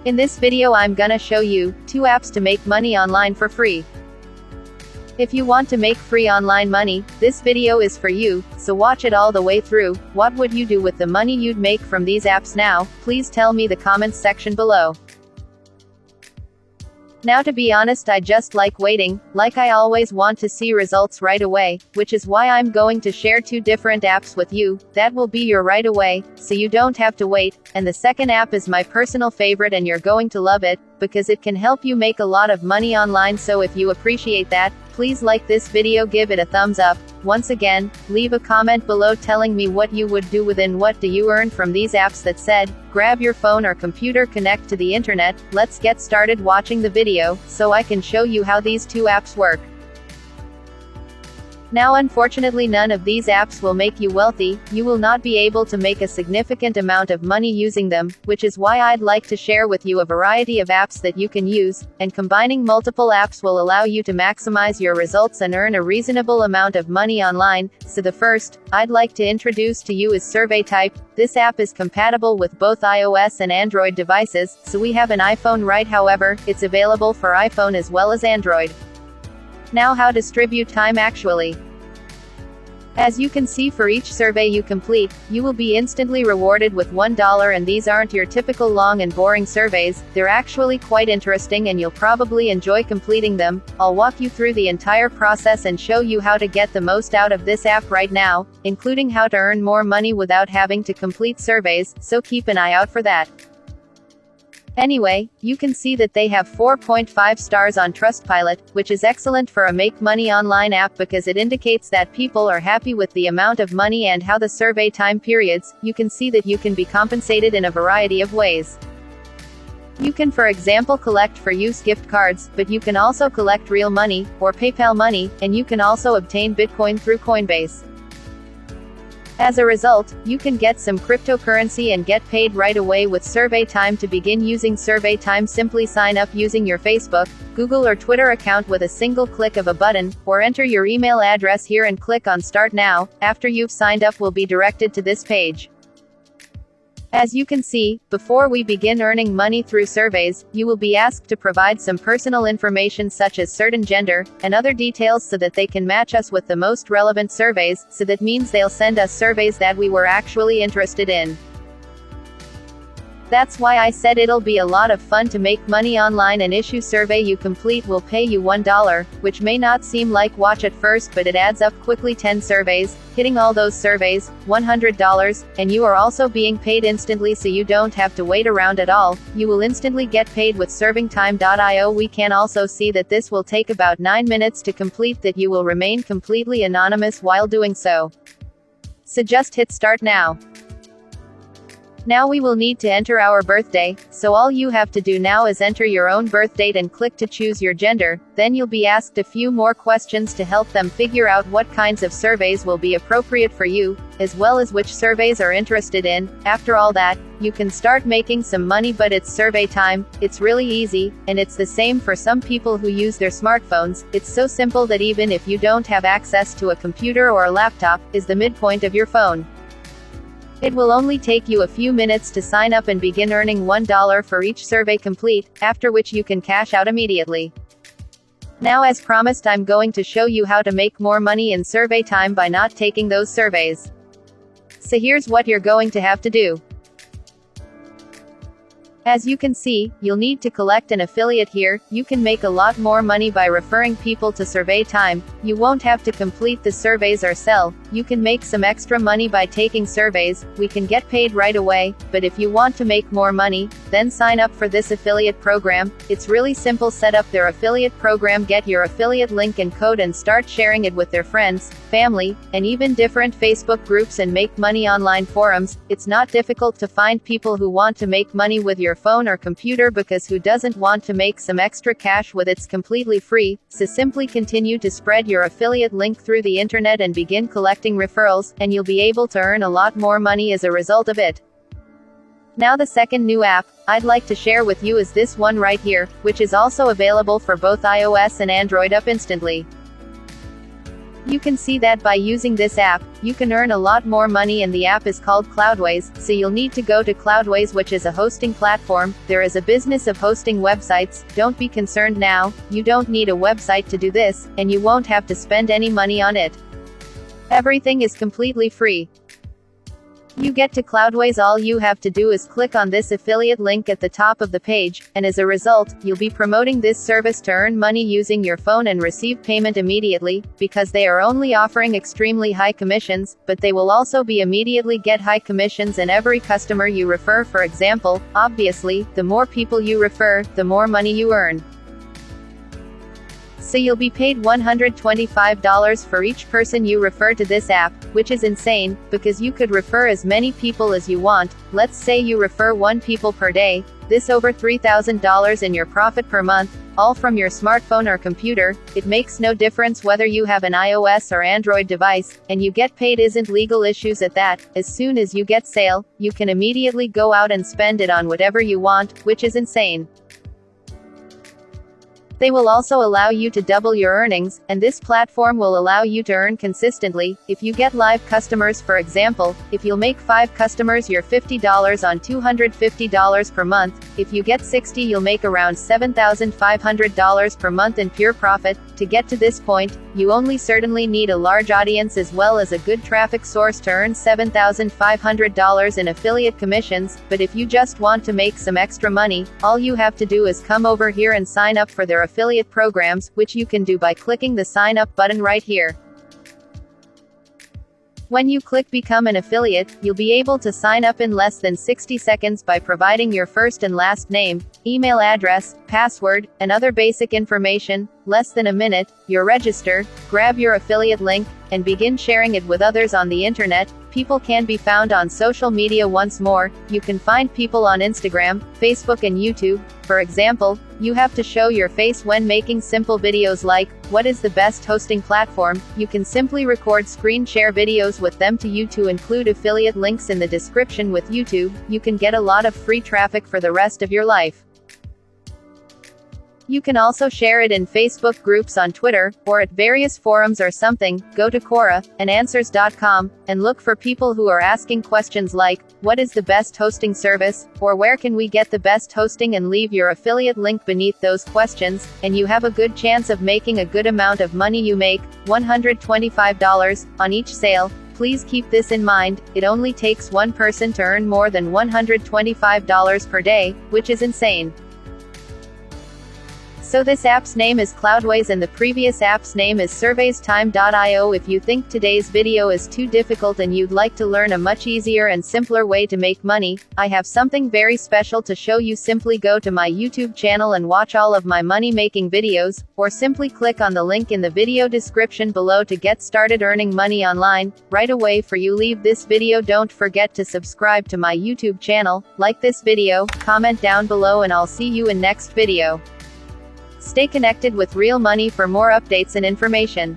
In this video I'm gonna show you 2 apps to make money online for free. If you want to make free online money, this video is for you, so watch it all the way through. What would you do with the money you'd make from these apps now? Please tell me the comments section below. Now to be honest, I just like waiting, like I always want to see results right away, which is why I'm going to share 2 different apps with you, that will be your right away, so you don't have to wait. And the second app is my personal favorite and you're going to love it, because it can help you make a lot of money online. So if you appreciate that, please like this video, give it a thumbs up. Once again, leave a comment below telling me what you would do within what do you earn from these apps. That said, grab your phone or computer, connect to the internet, let's get started watching the video, so I can show you how these 2 apps work. Now unfortunately none of these apps will make you wealthy, you will not be able to make a significant amount of money using them, which is why I'd like to share with you a variety of apps that you can use, and combining multiple apps will allow you to maximize your results and earn a reasonable amount of money online. So the first I'd like to introduce to you is SurveyType. This app is compatible with both iOS and Android devices, so we have an iPhone right, however, it's available for iPhone as well as Android. Now how to distribute time actually. As you can see, for each survey you complete, you will be instantly rewarded with $1, and these aren't your typical long and boring surveys, they're actually quite interesting and you'll probably enjoy completing them. I'll walk you through the entire process and show you how to get the most out of this app right now, including how to earn more money without having to complete surveys, so keep an eye out for that. Anyway, you can see that they have 4.5 stars on Trustpilot, which is excellent for a make money online app because it indicates that people are happy with the amount of money and how the survey time periods. You can see that you can be compensated in a variety of ways. You can, for example, collect for use gift cards, but you can also collect real money, or PayPal money, and you can also obtain Bitcoin through Coinbase. As a result, you can get some cryptocurrency and get paid right away with SurveyType. To begin using SurveyType, simply sign up using your Facebook, Google or Twitter account with a single click of a button, or enter your email address here and click on Start Now. After you've signed up, will be directed to this page. As you can see, before we begin earning money through surveys, you will be asked to provide some personal information such as certain gender, and other details so that they can match us with the most relevant surveys, so that means they'll send us surveys that we were actually interested in. That's why I said it'll be a lot of fun to make money online. An issue survey you complete will pay you $1, which may not seem like much at first, but it adds up quickly. 10 surveys, hitting all those surveys, $100, and you are also being paid instantly, so you don't have to wait around at all. You will instantly get paid with SurveyType.io. We can also see that this will take about 9 minutes to complete, that you will remain completely anonymous while doing so. So just hit start now. Now we will need to enter our birthday, so all you have to do now is enter your own birth date and click to choose your gender. Then you'll be asked a few more questions to help them figure out what kinds of surveys will be appropriate for you, as well as which surveys are interested in. After all that, you can start making some money. But it's SurveyType, it's really easy, and it's the same for some people who use their smartphones. It's so simple that even if you don't have access to a computer or a laptop, is the midpoint of your phone. It will only take you a few minutes to sign up and begin earning $1 for each survey complete, after which you can cash out immediately. Now, as promised, I'm going to show you how to make more money in SurveyType by not taking those surveys. So here's what you're going to have to do. As you can see, you'll need to collect an affiliate here. You can make a lot more money by referring people to SurveyType. You won't have to complete the surveys or sell. You can make some extra money by taking surveys. We can get paid right away, but if you want to make more money, then sign up for this affiliate program. It's really simple. Set up their affiliate program, get your affiliate link and code, and start sharing it with their friends, family, and even different Facebook groups and make money online forums. It's not difficult to find people who want to make money with your phone or computer, because who doesn't want to make some extra cash with it? It's completely free. So simply continue to spread your affiliate link through the internet and begin collecting referrals, and you'll be able to earn a lot more money as a result of it. Now the second new app I'd like to share with you is this one right here, which is also available for both iOS and Android. Up instantly. You can see that by using this app, you can earn a lot more money, and the app is called Cloudways, so you'll need to go to Cloudways, which is a hosting platform. There is a business of hosting websites. Don't be concerned now, you don't need a website to do this, and you won't have to spend any money on it. Everything is completely free. You get to Cloudways, all you have to do is click on this affiliate link at the top of the page, and as a result, you'll be promoting this service to earn money using your phone and receive payment immediately, because they are only offering extremely high commissions, but they will also be immediately get high commissions in every customer you refer. For example, obviously, the more people you refer, the more money you earn. So you'll be paid $125 for each person you refer to this app, which is insane, because you could refer as many people as you want. Let's say you refer 1 people per day, this over $3,000 in your profit per month, all from your smartphone or computer. It makes no difference whether you have an iOS or Android device, and you get paid. Isn't legal issues at that. As soon as you get sale, you can immediately go out and spend it on whatever you want, which is insane. They will also allow you to double your earnings, and this platform will allow you to earn consistently. If you get live customers, for example, if you'll make 5 customers, you're $50 on $250 per month. If you get 60, you'll make around $7,500 per month in pure profit. To get to this point, you only certainly need a large audience as well as a good traffic source to earn $7,500 in affiliate commissions. But if you just want to make some extra money, all you have to do is come over here and sign up for their affiliate programs, which you can do by clicking the sign up button right here. When you click become an affiliate, you'll be able to sign up in less than 60 seconds by providing your first and last name, email address, password, and other basic information. Less than a minute, you're registered, grab your affiliate link, and begin sharing it with others on the internet. People can be found on social media. Once more, you can find people on Instagram, Facebook, and YouTube. For example, you have to show your face when making simple videos like, what is the best hosting platform? You can simply record screen share videos with them to you to include affiliate links in the description. With YouTube, you can get a lot of free traffic for the rest of your life. You can also share it in Facebook groups, on Twitter, or at various forums or something. Go to Quora and Answers.com and look for people who are asking questions like, what is the best hosting service, or where can we get the best hosting, and leave your affiliate link beneath those questions, and you have a good chance of making a good amount of money. You make $125 on each sale. Please keep this in mind, it only takes one person to earn more than $125 per day, which is insane. So this app's name is Cloudways and the previous app's name is surveystime.io. If you think today's video is too difficult and you'd like to learn a much easier and simpler way to make money, I have something very special to show you. Simply go to my YouTube channel and watch all of my money making videos, or simply click on the link in the video description below to get started earning money online, right away. For you leave this video, don't forget to subscribe to my YouTube channel, like this video, comment down below, and I'll see you in next video. Stay connected with Real Money for more updates and information.